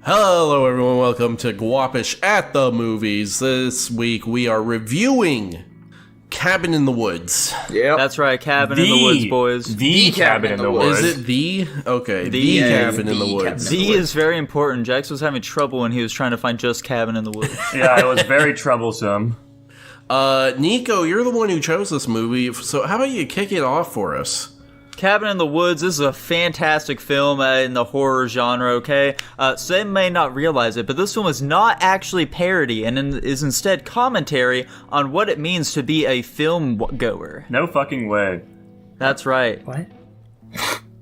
Hello everyone, welcome to Guapish at the Movies. This week we are reviewing Cabin in the Woods. Yep. That's right, Cabin in the Woods, boys. The Cabin in the Woods. Is it the? Okay, the Cabin in the Woods. The is very important. Jax was having trouble when he was trying to find just Cabin in the Woods. Yeah, it was very troublesome. Nico, you're the one who chose this movie, so how about you kick it off for us? Cabin in the Woods is a fantastic film in the horror genre, okay? Some may not realize it, but this film is not actually parody and is instead commentary on what it means to be a film goer. No fucking way. That's right. What?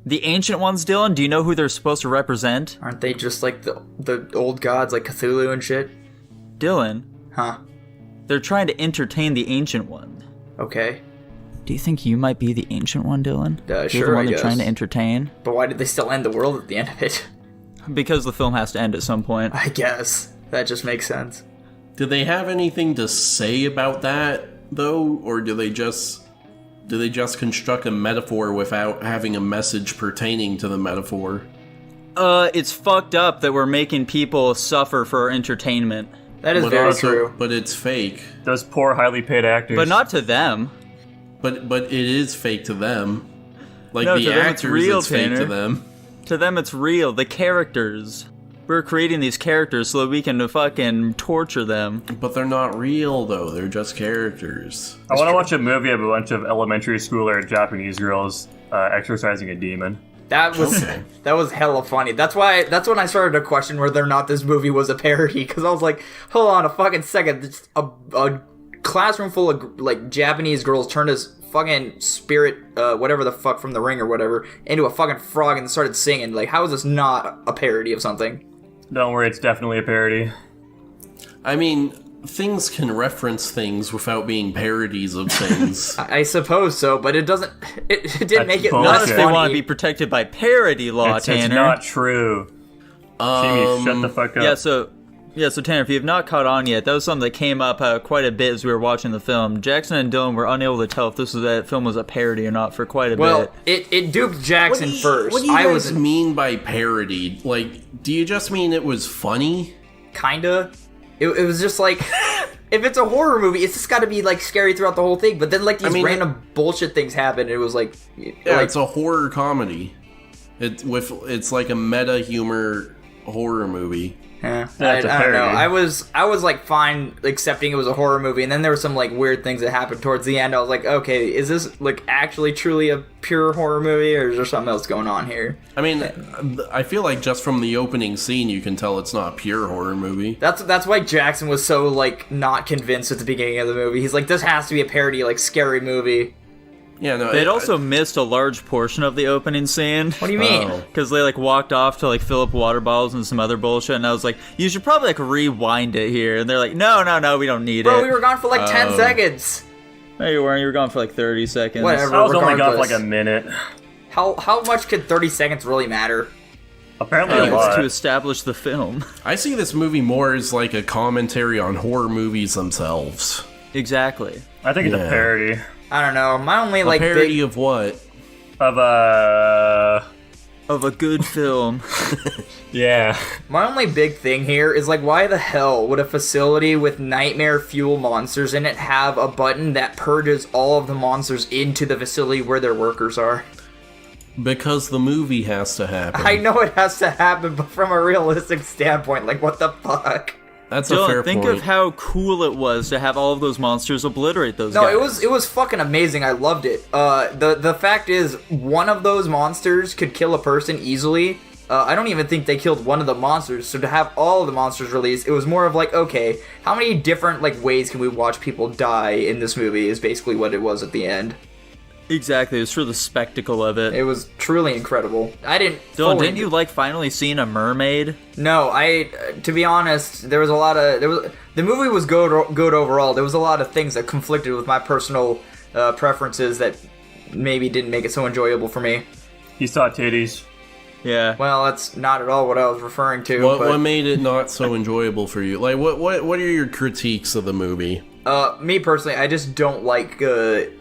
The Ancient Ones, Dylan, do you know who they're supposed to represent? Aren't they just like the old gods, like Cthulhu and shit? Dylan, Huh. they're trying to entertain the Ancient One. Okay. Do you think you might be the Ancient One, Dylan? You're Sure, the one I they're guess. trying to entertain? But why did they still end the world at the end of it? Because the film has to end at some point. I guess. That just makes sense. Did they have anything to say about that, though? Or do they just construct a metaphor without having a message pertaining to the metaphor? It's fucked up that we're making people suffer for our entertainment. That is But very also- true. But it's fake. Those poor, highly paid actors. But not to them. But it is fake to them. Like, No, the to them it's actors, real, it's fake to Tanner. them. To them, it's real. The characters. We're creating these characters so that we can fucking torture them. But they're not real, though. They're just characters. I want to watch a movie of a bunch of elementary schooler Japanese girls exercising a demon. That was hella funny. That's when I started to question whether or not this movie was a parody, because I was like, hold on a fucking second. It's a classroom full of like Japanese girls turned as fucking spirit, whatever the fuck from The Ring or whatever, into a fucking frog and started singing. Like, how is this not a parody of something? Don't worry, it's definitely a parody. I mean, things can reference things without being parodies of things. I suppose so, but it doesn't. It didn't make it bullshit. Not less if they want to funny. be protected by parody law, It's Tanner. not true. Jimmy, shut the fuck up. Yeah, so Tanner, if you have not caught on yet, that was something that came up quite a bit as we were watching the film. Jackson and Dylan were unable to tell if that film was a parody or not for quite a Well, bit. it duped Jackson first. What do you I guys was mean by parody? Like, do you just mean it was funny? kinda. It was just like, if it's a horror movie, it's just got to be like scary throughout the whole thing. But then like these random bullshit things happen. It was like, Yeah, it's a horror comedy. It's like a meta humor horror movie. I That's a don't know. parody. I was like fine accepting it was a horror movie, and then there were some like weird things that happened towards the end. I was like, okay, is this like actually truly a pure horror movie, or is there something else going on here? I mean, I feel like just from the opening scene, you can tell it's not a pure horror movie. That's why Jackson was so like not convinced at the beginning of the movie. He's like, this has to be a parody, like scary movie. Yeah, no. They'd also missed a large portion of the opening scene. What do you mean? Oh. Because they like walked off to like fill up water bottles and some other bullshit, and I was like, you should probably like rewind it here. And they're like, no, we don't need Bro, it. we were gone for like 10 seconds. No, you weren't. You were gone for like 30 seconds. Whatever. I was only gone for regardless. like a minute. How much could 30 seconds really matter? Apparently It a was lot. to establish the film. I see this movie more as like a commentary on horror movies themselves. Exactly. I think it's a Yeah. parody I don't know. My only A like parody big of what? of Of a good film. yeah. My only big thing here is like, why the hell would a facility with nightmare fuel monsters in it have a button that purges all of the monsters into the facility where their workers are? Because the movie has to happen. I know it has to happen, but from a realistic standpoint, like, what the fuck? That's a fair Dylan, think point. of how cool it was to have all of those monsters obliterate those No, guys. it was fucking amazing. I loved it. The fact is, one of those monsters could kill a person easily. I don't even think they killed one of the monsters. So to have all of the monsters released, it was more of like, okay, how many different like ways can we watch people die in this movie? Is basically what it was at the end. Exactly, it was for the spectacle of it. It was truly incredible. I didn't. Dylan, fully- didn't you like finally seeing a mermaid? No, to be honest, there was a lot of the movie was good overall. There was a lot of things that conflicted with my personal preferences that maybe didn't make it so enjoyable for me. He saw titties. Yeah. Well, that's not at all what I was referring to. What made it not so enjoyable for you? Like, what are your critiques of the movie? Me personally, I just don't like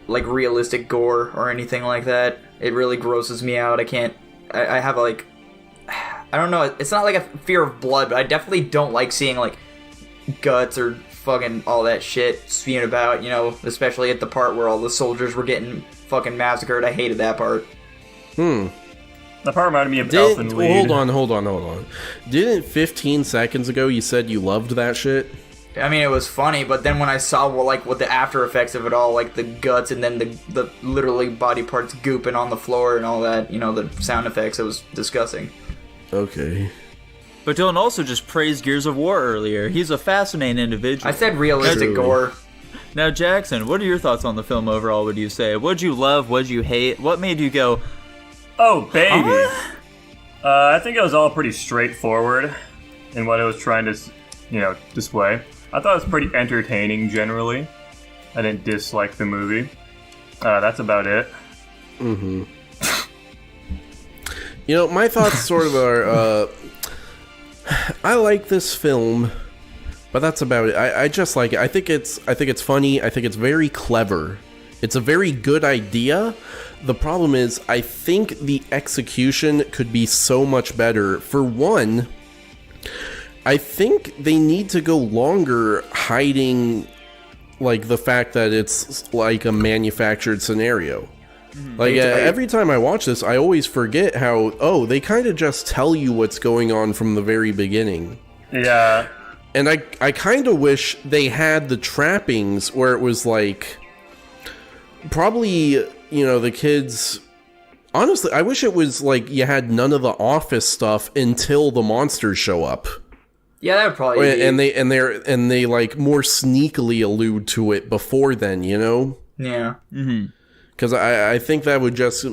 realistic gore or anything like that. It really grosses me out. I can't. I have like. I don't know. It's not like a fear of blood, but I definitely don't like seeing like guts or fucking all that shit spewing about. You know, especially at the part where all the soldiers were getting fucking massacred. I hated that part. That part reminded me of Elfin Lied. Hold on. Didn't 15 seconds ago you said you loved that shit? I mean, it was funny, but then when I saw what the after effects of it all, like the guts and then the literally body parts gooping on the floor and all that, you know, the sound effects, it was disgusting. Okay. But Dylan also just praised Gears of War earlier. He's a fascinating individual. I said realistic True. gore. Now, Jackson, what are your thoughts on the film overall, would you say? What'd you love? What'd you hate? What made you go, Oh, baby. I think it was all pretty straightforward in what it was trying to, display. I thought it was pretty entertaining generally. I didn't dislike the movie. That's about it. Mm-hmm. You know, my thoughts sort of are, I like this film, but that's about it. I just like it. I think it's funny. I think it's very clever. It's a very good idea. The problem is, I think the execution could be so much better. For one, I think they need to go longer hiding, like, the fact that it's like a manufactured scenario. Like, every time I watch this, I always forget how, they kind of just tell you what's going on from the very beginning. Yeah. And I kind of wish they had the trappings where it was like, probably, the kids... Honestly, I wish it was like you had none of the office stuff until the monsters show up. Yeah, that would probably be... And they like more sneakily allude to it before then, you know? Yeah. mm-hmm. Because I think that would just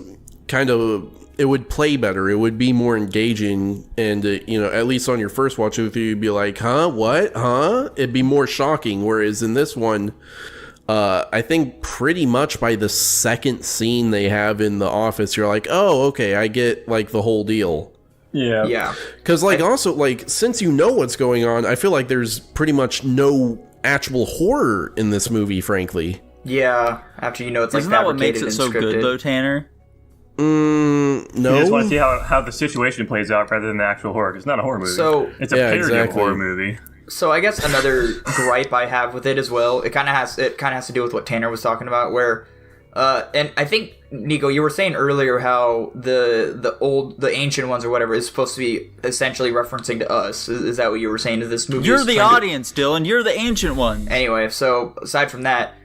kind of... It would play better. It would be more engaging. And, at least on your first watch, you'd be like, huh? What? Huh? It'd be more shocking. Whereas in this one, I think pretty much by the second scene they have in the office, you're like, oh, okay, I get, like, the whole deal. Yeah. Yeah. Because, also, since you know what's going on, I feel like there's pretty much no actual horror in this movie, frankly. Yeah, after you know it's like Isn't that what fabricated makes it and so scripted. good, though, Tanner? No. You just want to see how the situation plays out rather than the actual horror. 'Cause it's not a horror movie. So- it's a Yeah, parody of a exactly. horror movie. So I guess another gripe I have with it as well, it kind of has to do with what Tanner was talking about, where, and I think Nico, you were saying earlier how the ancient ones or whatever is supposed to be essentially referencing to us. Is that what you were saying? To this movie? You're is the trying to- audience, Dylan. You're the ancient one. Anyway, so aside from that,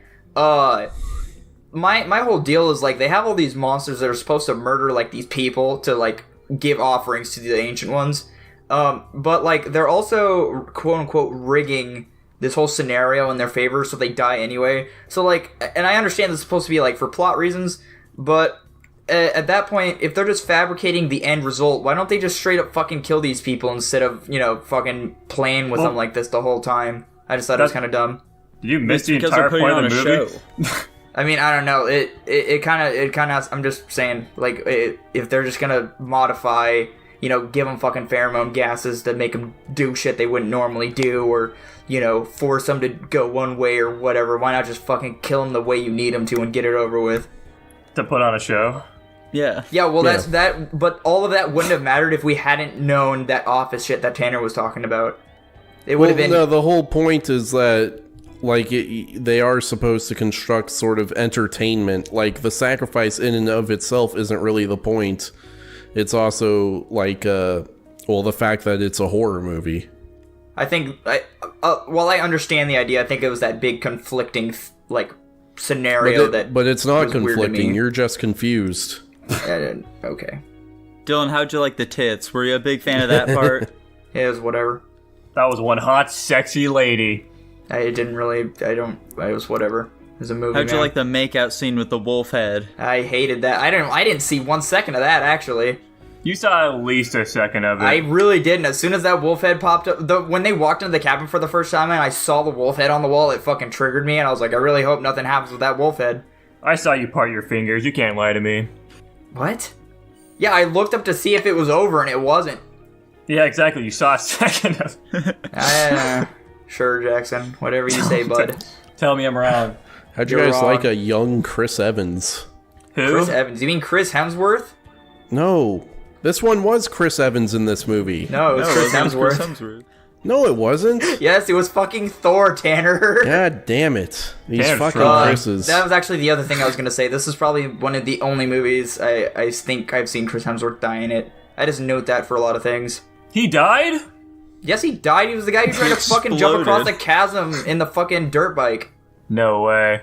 my whole deal is like they have all these monsters that are supposed to murder like these people to like give offerings to the ancient ones. But like they're also quote unquote rigging this whole scenario in their favor so they die anyway. So like, and I understand this is supposed to be like for plot reasons, but at that point, if they're just fabricating the end result, why don't they just straight up fucking kill these people instead of, fucking playing with them like this the whole time? I just thought it was kind of dumb. Did you miss It's the because entire they're putting point on of a the movie? show. I mean, I don't know. It kind of. I'm just saying, like, if they're just gonna modify, give them fucking pheromone gases to make them do shit they wouldn't normally do, or force them to go one way or whatever. Why not just fucking kill them the way you need them to and get it over with? To put on a show? Yeah. Yeah, well, that's that. But all of that wouldn't have mattered if we hadn't known that office shit that Tanner was talking about. It would have been. No, the whole point is that, like, they are supposed to construct sort of entertainment. Like, the sacrifice in and of itself isn't really the point. It's also, like, the fact that it's a horror movie. I think, while I understand the idea, I think it was that big conflicting, scenario But it's not was weird to conflicting. me. You're just confused. Okay. Dylan, how'd you like the tits? Were you a big fan of that part? It was whatever. That was one hot, sexy lady. It was whatever. It was a movie, How'd you man. like the makeout scene with the wolf head? I hated that. I didn't see 1 second of that, actually. You saw at least a second of it. I really didn't. As soon as that wolf head popped up, when they walked into the cabin for the first time and I saw the wolf head on the wall, it fucking triggered me, and I was like, I really hope nothing happens with that wolf head. I saw you part your fingers. You can't lie to me. What? Yeah, I looked up to see if it was over, and it wasn't. Yeah, exactly. You saw a second of it. Sure, Jackson. Whatever you say, bud. Tell me I'm wrong. How'd you You're guys wrong. like a young Chris Evans? Who? Chris Evans. You mean Chris Hemsworth? No. This one was Chris Evans in this movie. No, it was Chris Hemsworth. Hemsworth. No, it wasn't. Yes, it was fucking Thor, Tanner. God damn it. These Damn fucking strong. Chris's. That was actually the other thing I was gonna say. This is probably one of the only movies I think I've seen Chris Hemsworth die in it. I just note that for a lot of things. He died? Yes, he died. He was the guy who tried to fucking jump across the chasm in the fucking dirt bike. No way.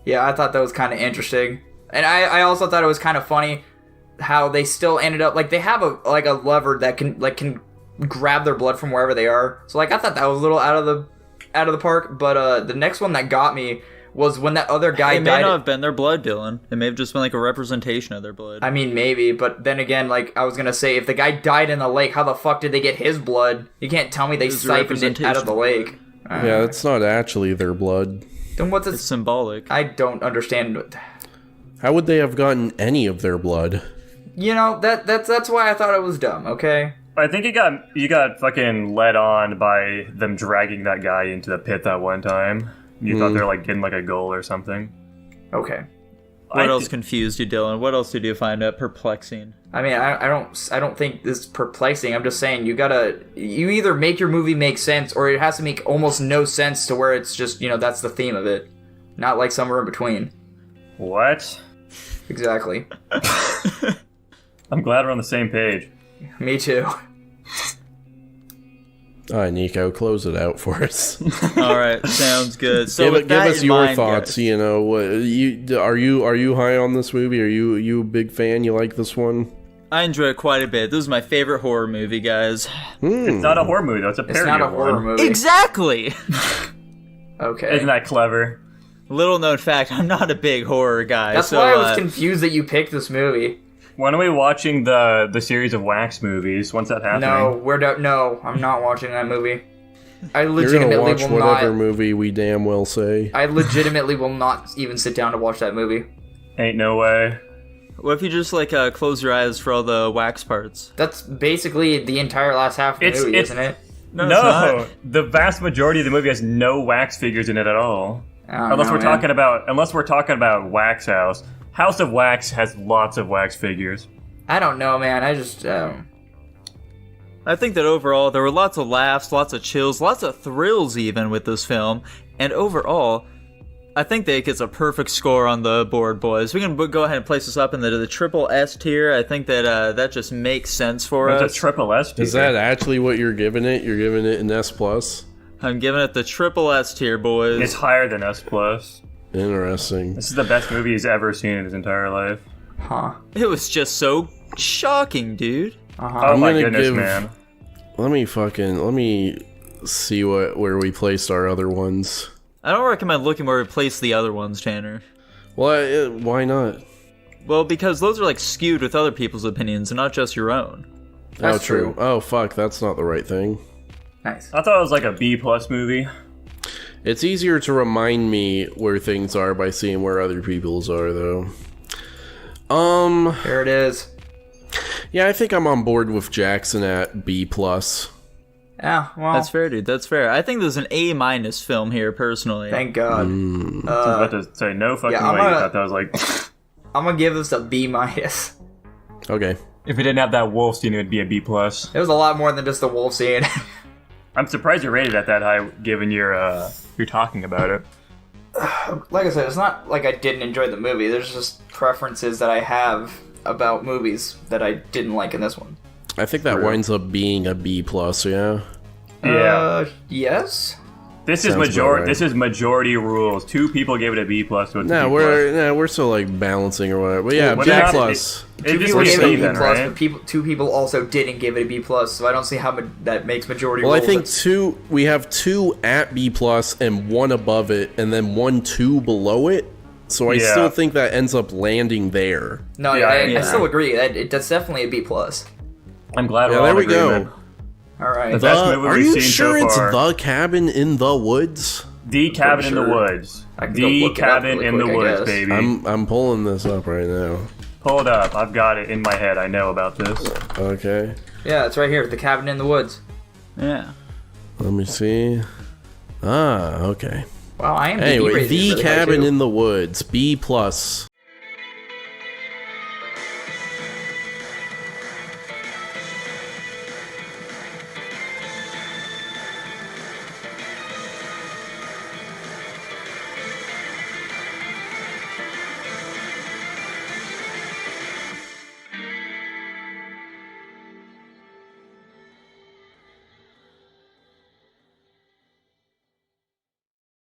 Yeah, I thought that was kind of interesting. And I also thought it was kind of funny how they still ended up, like, they have a lever that can grab their blood from wherever they are. So, like, I thought that was a little out of the park. But the next one that got me was when that other guy died. It may not have been their blood, Dylan. It may have just been like a representation of their blood. I mean, maybe, but then again, like, I was gonna say, if the guy died in the lake, how the fuck did they get his blood? You can't tell me they siphoned it out of the lake. Yeah, it's not actually their blood. Then what's it? It's symbolic. I don't understand. How would they have gotten any of their blood? You know, that's why I thought it was dumb, okay? I think you got fucking led on by them dragging that guy into the pit that one time. You thought they were like getting like a goal or something. Okay. What else confused you, Dylan? What else did you find perplexing? I mean, I don't think this is perplexing. I'm just saying you either make your movie make sense or it has to make almost no sense to where it's just, you know, that's the theme of it. Not like somewhere in between. What? Exactly. I'm glad we're on the same page. Me too. All right, Nico, close it out for us. All right, sounds good. So give us your thoughts. guys, You know, are you high on this movie? Are you a big fan? You like this one? I enjoy it quite a bit. This is my favorite horror movie, guys. It's not a horror movie though. It's a parody. It's not a of horror one. movie. Exactly. Okay. Isn't that clever? Little known fact: I'm not a big horror guy. That's so, why I was confused that you picked this movie. When are we watching the series of Wax movies? When's that happening? No, I'm not watching that movie. I You're legitimately gonna watch will whatever not. movie we damn well say. I legitimately will not even sit down to watch that movie. Ain't no way. What if you just like close your eyes for all the wax parts? That's basically the entire last half of the movie, it's- isn't it? No, it's not. The vast majority of the movie has no wax figures in it at all. Unless know, we're talking about Wax House. House of Wax has lots of wax figures. I don't know, man. I just I think that overall there were lots of laughs, lots of chills, lots of thrills even with this film, and overall, I think that it gets a perfect score on the board, boys. We can go ahead and place this up in the triple S tier. I think that that just makes sense for It's us. a triple S tier. Is that actually what you're giving it? You're giving it an S plus? I'm giving it the triple S tier, boys. It's higher than S+. Interesting. This is the best movie he's ever seen in his entire life. It was just so shocking, dude. Oh my gonna goodness, give- man. Let me see where we placed our other ones. I don't recommend looking where we place the other ones, Tanner. Well, why not? Well, because those are like skewed with other people's opinions and not just your own. That's true. Oh fuck, that's not the right thing. nice. I thought it was like a B+ movie. It's easier to remind me where things are by seeing where other people's are, though. There it is. Yeah, I think I'm on board with Jackson at B+. Yeah, well, That's fair, dude. That's fair. I think there's an A- film here, personally. thank God. I was about to say, no fucking yeah, I'm way. I gonna- thought that was like, I'm gonna give this a B minus. Okay. if it didn't have that wolf scene, it would be a B+. It was a lot more than just the wolf scene. I'm surprised you rated it that high, given you're talking about it. Like I said, it's not like I didn't enjoy the movie. There's just preferences that I have about movies that I didn't like in this one. I think that winds up being a B+, yeah? Yeah. Yes? This is Sounds about right. This is majority rules. 2 people gave it a B+, so it's a No, B+. we're still like balancing or whatever. But yeah, What B+. about Two It people just gave gave it a it B+, then, right? but 2 people also didn't give it a B+, so I don't see how that makes majority Well, I rules. think we have 2 at B+ and 1 above it, and then 1 2 below it. So I Yeah. still think that ends up landing there. No, Yeah, I yeah. still agree. That's definitely a B+. I'm glad Yeah, we're all there in we agreement. go. Alright. The best movie Are we've you seen sure so it's far. The Cabin in the Woods? The Cabin in the sure. Woods. I can go The look it up Cabin really in the quick, I Woods, guess. baby. I'm pulling this up right now. Pull it up. I've got it in my head. I know about this. Okay. Yeah, it's right here. The Cabin in the Woods. Yeah. Let me see. Okay. Wow, I am Anyway, The Cabin in the Woods, B+.